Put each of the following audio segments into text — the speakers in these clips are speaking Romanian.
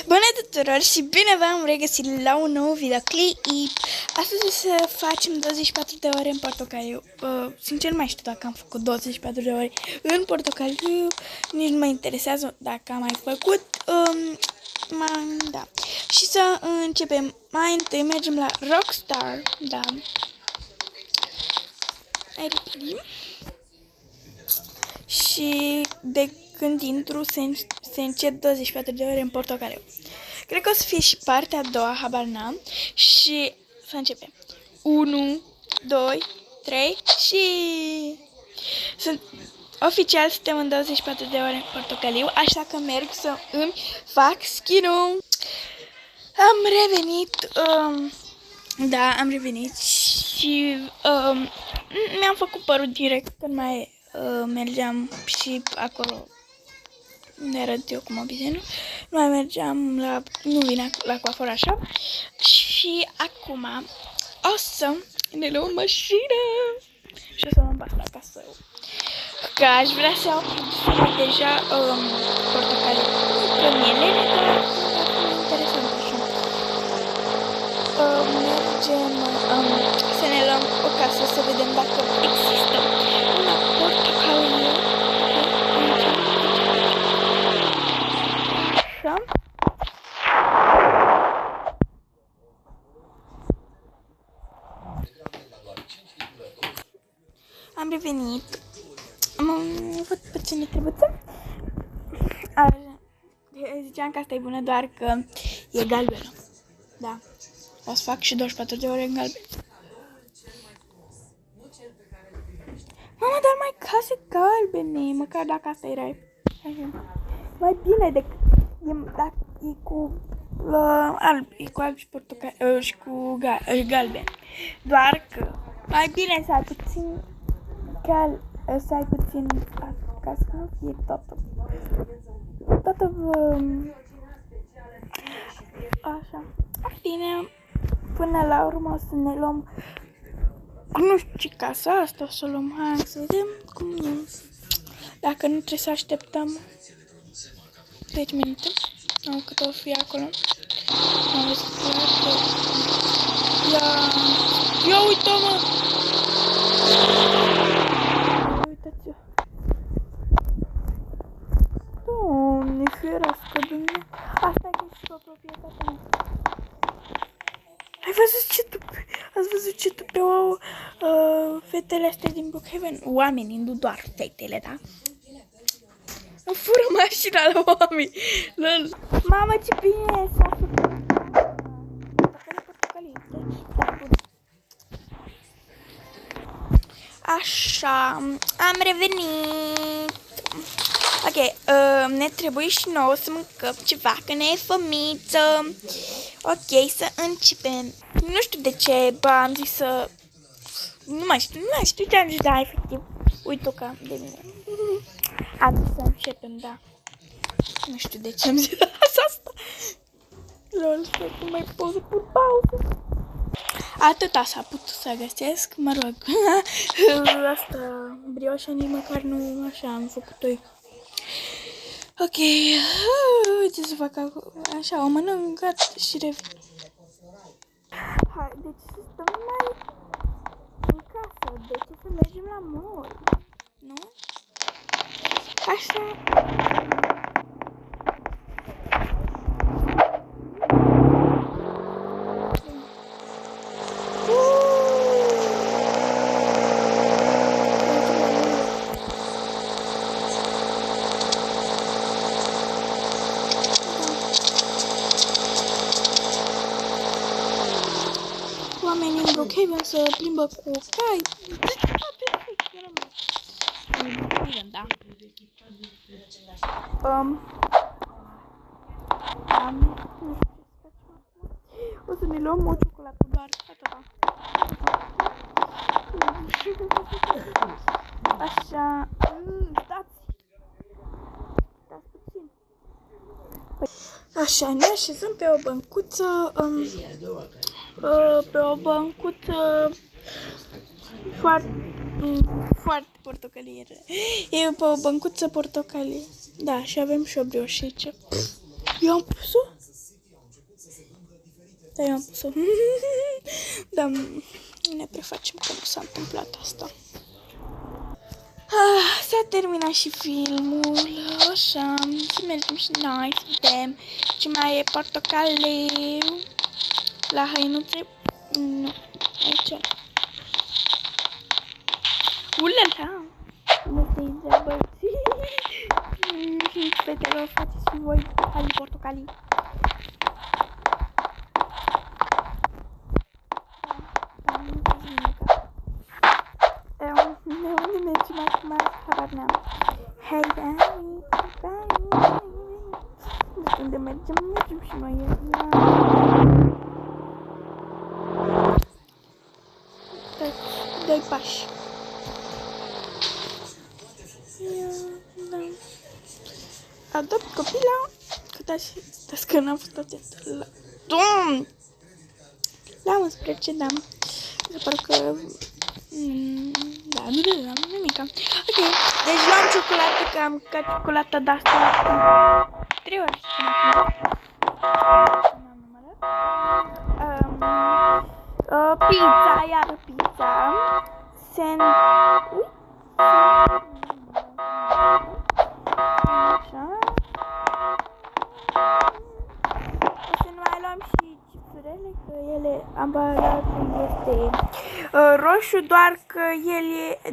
Bună tuturor și bine v-am regăsit la un nou videoclip. Astăzi o să facem 24 de ore în portocaliu. Sincer nu mai știu dacă am făcut 24 de ore în portocaliu. Nici nu mă interesează dacă am mai făcut. Da. Și să începem. Mai întâi mergem la Rockstar. Da. Și de când intru se încep 24 de ore în portocaliu. Cred că o să fie și partea a doua, habar n-am. Și să începem. 1, 2, 3 și... Oficial suntem în 24 de ore în portocaliu, așa că merg să îmi fac skin-ul. Am revenit, da, am revenit și mi-am făcut părul direct când mai mergeam și acolo unde arăt eu cu mobizenul. Nu mai mergeam la, nu vine la coafor așa. Și acum o să ne luăm mașină și o să luăm pasta ca să... Că aș vrea să iau deja portocaliu. Că mie lene, dar interesant așa. Mergem să ne luăm o casă să vedem dacă există una portocaliu. Așa. Am revenit. Am avut puține trebuțe. Ziceam că asta e bună, doar că e galbenă. Da. O să fac și 24 de ore în galben. Mama, dar mai case galbene, măcar dacă asta era mai bine decât dacă e cu alb, și portocaliu și cu galben. Doar că mai bine să ai puțin să ai puțin ca să nu fie totul așa. Bine, până la urmă o să ne luăm, nu știu ce casa asta o să o luăm. Hai să vedem cum e. Dacă nu trebuie să așteptăm 10 minute. Nu, cât o fi acolo. Am văzut că... Ia uite-mă! Uitați-o! Doamne, ferească de mine! Asta e și pe proprietatea mea. Ai văzut ce tupe? Ați văzut ce tupe au fetele astea din Brookhaven? Oamenii, nu doar fetele, da? Îmi fură mașina la oameni! Lol! Mamă, ce bine s-a făcut! Așa, am revenit. Ok, ne trebuie și nouă să mâncăm ceva, că ne e fămiță. Ok, să începem. Nu știu de ce, am zis să... Nu mai știu ce am zis, da, efectiv. Uite-o ca de mine. Am zis să începem, da. Nu știu de ce am zis asta. Lol, sper că mai pot să pun pauză. Atâta s-a putut să găsesc, mă rog. Asta, brioșa, nici măcar nu așa am făcut-o eu. Ok, ce să fac acum? Așa, o mănânc, gata și revin. Hai, deci să stăm mai în casă, de ce să mergem la mall, nu? Așa. Oamenii în Brookhaven să plimbă cu cai. Da. O să ne luăm o ciocolată doar. Așa. Stați puțin. Așa, ne așezăm pe o băncuță. Pe o băncuță foarte portocalieră. E pe o băncuță portocalie. Da, și avem și o brioșice. Eu am pus-o? Da, eu am pus-o. Da, ne prefacem că nu s-a întâmplat asta. S-a terminat și filmul, așa, să mergem și noi, să vedem ce mai e portocaliu la hăinuțe. Nu, aici. Ulala! Lăsă-i băieții! Fetelor, faceți și voi portocalii. Unde mergem acum? Habar n-am. Hei, unde mergem? Mergem și noi. Doi pași. Adopt copila. Cât așa? Dați că n-am fost atent. La 11, da. Se pare că... Da, nu am nimica. Ok, deci luam ciocolată, că am mâncat ciocolată de-asta 3 ori. Pizza, iară pizza. Așa. O să nu mai luăm și chipsurile, că ele ambalatul este roșu,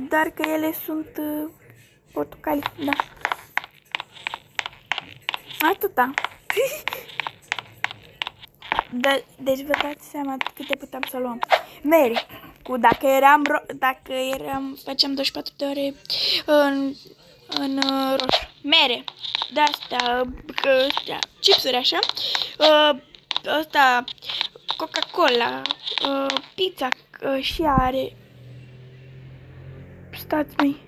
doar că ele sunt portocalii, da. Atâta. Deci vă dați seama câte puteam să luăm. Mary, făceam 24 de ore în roșu. Mere, de-astea, chipsuri așa, ăsta, Coca-Cola, pizza și are. Stați, măi.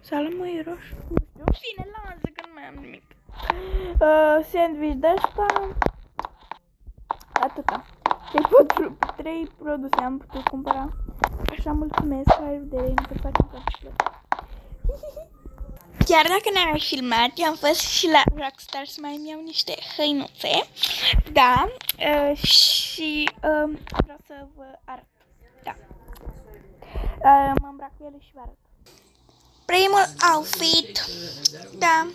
Sală, măi, roșu. Nu știu, în fine, lasă că nu mai am nimic. Sandwich de-asta. Atâta. 3 produse am putut cumpăra. Așa, mulțumesc, la revedere, nu te facem plăcut. Chiar dacă n-am mai filmat, eu am fost și la Rockstar să mai iau niște hăinuțe. Da, și vreau să vă arăt. Da. Mă îmbrac cu ele și vă arăt. Primul outfit. Da.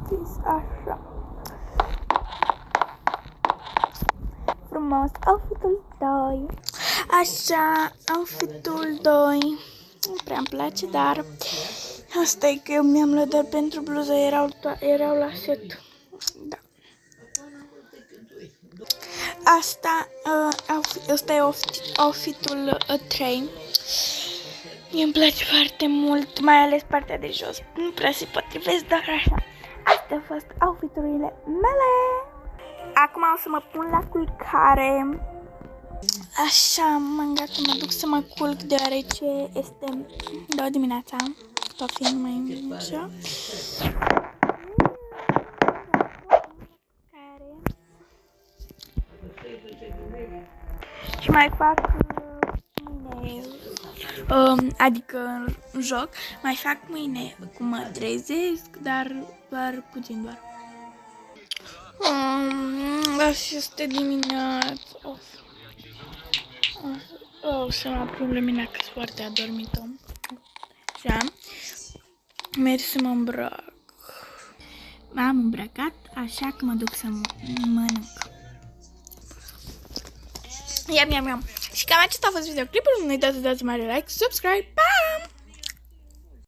This, așa. Frumos, outfitul 2. Așa, outfitul 2. Nu prea îmi place, dar asta e că eu mi-am luat doar pentru bluză, erau la set. Da. Asta e outfitul 3. Mie îmi place foarte mult, mai ales partea de jos. Nu prea se potrivesc, dar așa. Astea au fost outfiturile mele. Acum o să mă pun la culcare. Așa, gata, mă duc să mă culc deoarece este 2 dimineața. Va fi numai așa. Și mai fac mâine, adică joc, mai fac mâine cum mă trezesc, dar doar puțin doar. Așa este dimineața. Să mă aprind lumina că sunt foarte adormită. Așa. Merg să mă îmbrac. M-am îmbrăcat, așa că mă duc să mănânc. Iam. Și cam acesta a fost videoclipul. Nu uitați să dați mare like, subscribe, bye!